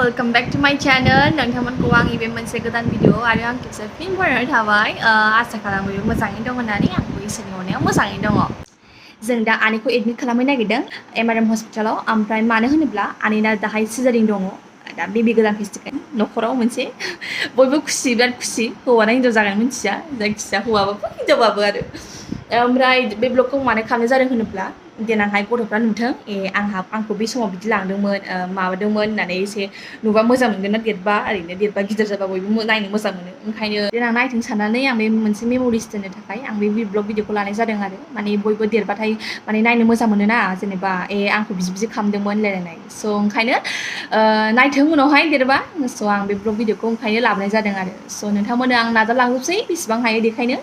welcome back to my channel. नोंथांमोनखौ आंनि बे मोनसे गोदान भिडिअ आरो आं खेबसे फिन बरायनाय थाबाय आसा खालामो मोजाङै दं होननानै आंबो इसोरनि अननायाव मोजाङै दङ। जों दा आनैखौ एडमिट खालामनो नागिरदों एमआरएम हस्पिटालाव ओमफ्राय मानो होनोब्ला आनैना दाहाय सिजारिं दङ दा बेबि गोदान फैसिगोन नखराव मोनसे बयबो खुसि बिराद खुसि हौवाना हिनजाव जागोन मिथिया जायखिजाया हौवाबाबो हिनजावबाबो आरो ओमफ्राय बे ब्लगखौ मानो खालामनाय जादों होनोब्ला देनांहाय गथ'फ्रा नुथों आंखौ बे समाव बिदि लांदोंमोन माबादोंमोन होननानै एसे नुबा मोजां मोनगोन ना देरबा ओरैनो देरबा गिदिर जाबा बयबो नायनो मोजां मोनो ओंखायनो देनां नायथों साननानै आं बे मोनसे मेम'रिस दोननो थाखाय आं बे ब्लग भिडिअखौ लानाय जादों आरो माने बयबो देरबाथाय माने नायनो मोजां मोनो ना जेनेबा आंखौ बिदि खालामदोंमोन रायलायनाय स' ओंखायनो नायथों उनावहाय देरबा स' आं बे ब्लग भिडिअखौ ओंखायनो लाबोनाय जादों आरो स' नोंथांमोननो आं नाजालांजोबसै बेसेबां हायो देखायनो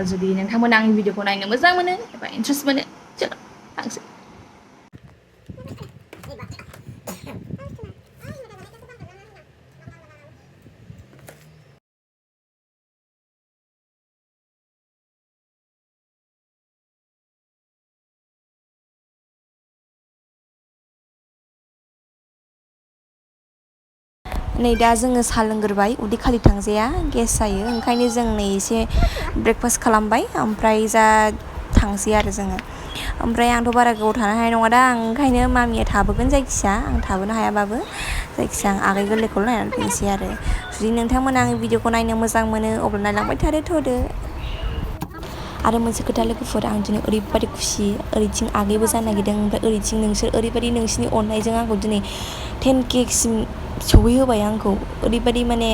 जुदि नोंथांमोना आंनि भिडिअखौ नायनो मोजां मोनो एबा इन्ट्रेस्ट मोनो चलो थांसै नै दा जोङो साहा लोंग्रोबाय उदै खालि थांजाया गेस जायो ओंखायनो जों नै एसे ब्रेकफास्ट खालामबाय ओमफ्राय जा थांसै आरो जोङो ओमफ्राय आंथ' बारा गोबाव थानो हानाय नङा दा ओंखायनो मामिया थाबोगोन जायखिया आं थाबोनो हायाबाबो जायखिया आं आगै गोरलैखौल' नायनानै फैनोसै आरो जुदि नोंथांमोना आंनि भिडिअखौ नायनो मोजां मोनो अब्ला नायलांबाय थ'दो आरो मोनसे खोथा लोगोफोर आं दिनै ओरैबायदि खुसि ओरैथिं आगैबो जानो नागिरदों ओमफ्राय ओरैथिं नोंसोर ओरैबायदि नोंसिनि अननायजों आंखौ दिनै 10Kसिम सहैहोबाय आंखौ ओरैबायदि माने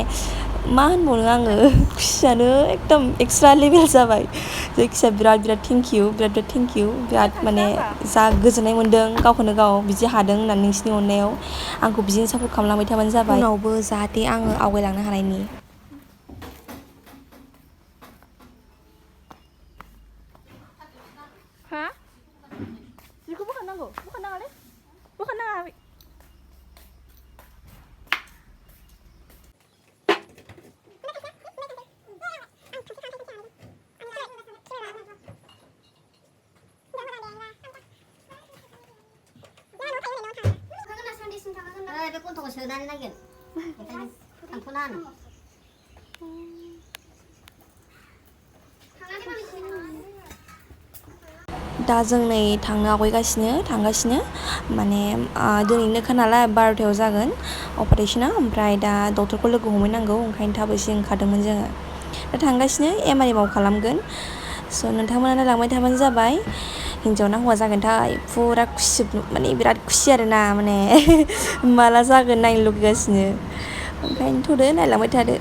मा होनबावनो आङो खुसियानो एकदम एक्सट्रा लेभेल जाबाय जायखिया बिराद थेंकिउ बिराद माने जा गोजोननाय मोन्दों गावखौनो गाव बिदि हादों होननानै नोंसिनि अननायाव आंखौ बिदिनो सापर्ट खालामलांबाय थाबानो जाबाय उनावबो जाहाथे आङो आवगायलांनो हानायनि जिखौ बोखारनाङा बे गन्थंखौ सोनानै नायगोन ओंखायनो थांथ'ना होनो दा जों नै थांगासिनो माने दिनैनोखा नालाय 12थायाव जागोन अपारेशना ओमफ्राय दा डक्टरखौ लोगो हमहैनांगौ ओंखायनो थाब एसे ओंखारदोंमोन जोङो दा थांगासिनो एमआरएमआव खालामगोन स' नोंथांमोना नायलांबाय थाबानो जाबाय हिन्जाव ना हौवा जागोनथाय फुरा खुसि माने बिराद खुसि आरोना माने माला जागोन नायनो लुगैगासिनो ओंखायनो थ'दो नायलांबाय थादो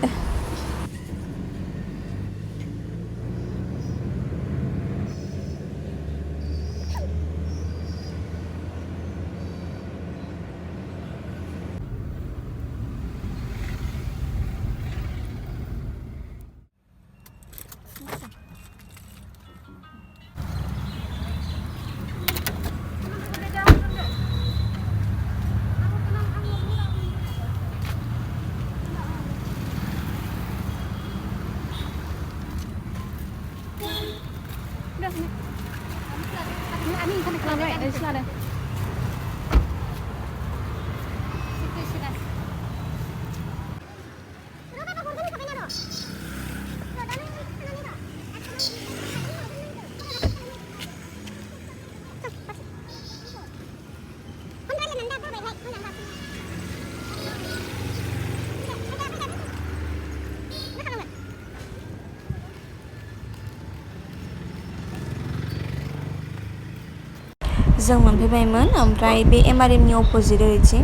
जों मोनफैबायमोन ओमफ्राय बे एमआरएमनि अपोजिट ओरैथिं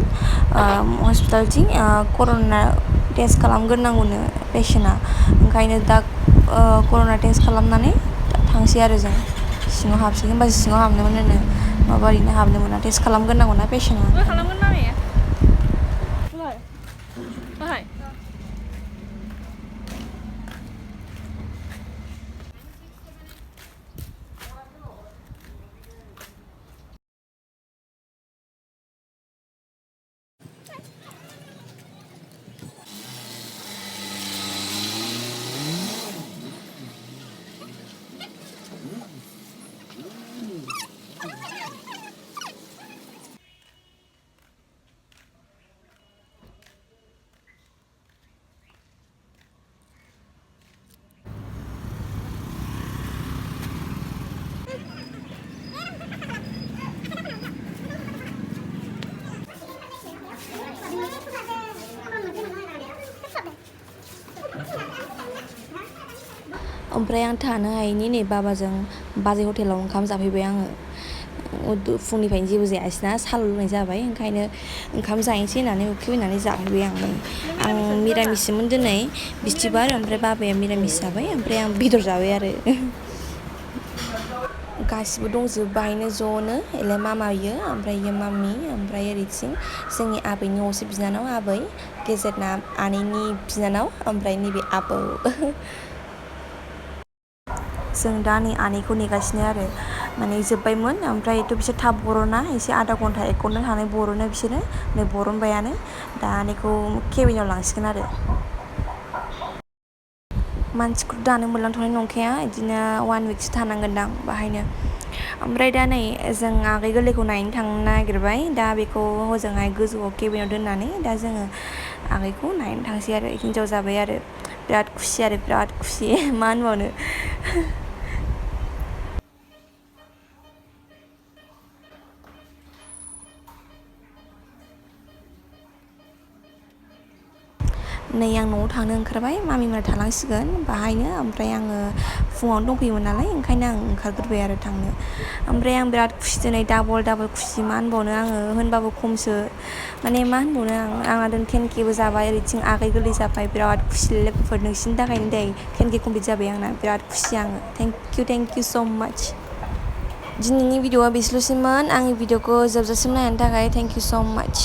हस्पिटालथिं कर'ना टेस्ट खालामग्रोनांगौनो पेसेन्टआ ओंखायनो दा कर'ना टेस्ट खालामनानै थांसै आरो जों सिङाव हाबसै होमबासो सिङाव हाबनो मोनो माबा ओरैनो हाबनो मोना टेस्ट खालामग्रोनांगौना पेसेन्टआ खालामगोन मामिया ओमफ्राय आं थानो हायैनि नै बाबाजों बाजै हटेलाव ओंखाम जाफैबाय आङो फुंनिफ्रायनो जेबो जायासैना साल' लोंनाय जाबाय ओंखायनो ओंखाम जाहैनोसै होननानै उखैनानै जाफैबाय आं नै आं मिरामिससोमोन दिनै बिस्थिबार ओमफ्राय बाबाया मिरामिस जाबाय ओमफ्राय आं बेदर जाबाय आरो गासिबो दंजोबो बाहायनो ज'नो एलाय मामायो ओमफ्राय इयो मामि ओमफ्राय ओरैथिं जोंनि आबैनि असे बिनानाव आबै गेजेरना आनैनि बिनानाव ओमफ्राय नैबे आबौ जों दा नै आनैखौ नेगासिनो आरो माने जोब्बायमोन ओमफ्रायथ' बिसोर थाब बर'ना एसे आधा घन्टा 1 घन्टा थानानै बर'नो बिसोरो नै बरनबायानो दा आनैखौ केबिनाव लांसिगोन आरो मानसिखौथ' दानो मोनलांथ'नाय नंखाया बिदिनो 1 विकसो थानांगोनदां बाहायनो ओमफ्राय दा नै जों आगै गोरलैखौ नायनो थांनो नागिरबाय दा बेखौ हजोंहाय गोजौआव केबिनाव दोननानै दा जोङो आगैखौ नायनो थांसै आरो हिन्जाव जाबाय आरो बिराद खुसि आरो बिराद खुसि मा होनबावनो नै आं न'आव थांनो ओंखारबाय मामिमोना थालांसिगोन बाहायनो ओमफ्राय आङो फुङावनो दंफैयोमोन नालाय ओंखायनो आं ओंखारग्रोबाय आरो थांनो ओमफ्राय आं बिराद खुसि दिनै डाबल खुसि मा होनबावनो आङो होनबाबो खमसो माने मा होनबावनो आंना दिनै 10Kबो जाबाय ओरैथिं आगै गोरलै जाबाय बिराद खुसि लोगोफोर नोंसिनि थाखायनो दिनै 10K कमप्लिट जाबाय आंना बिराद खुसि आङो थेंक इउ स' माच दिनैनि भिडिअ'आ बेसेल'सैमोन आंनि भिडिअ'खौ जोबजासिम नायनायनि थाखाय थेंक इउ स' माच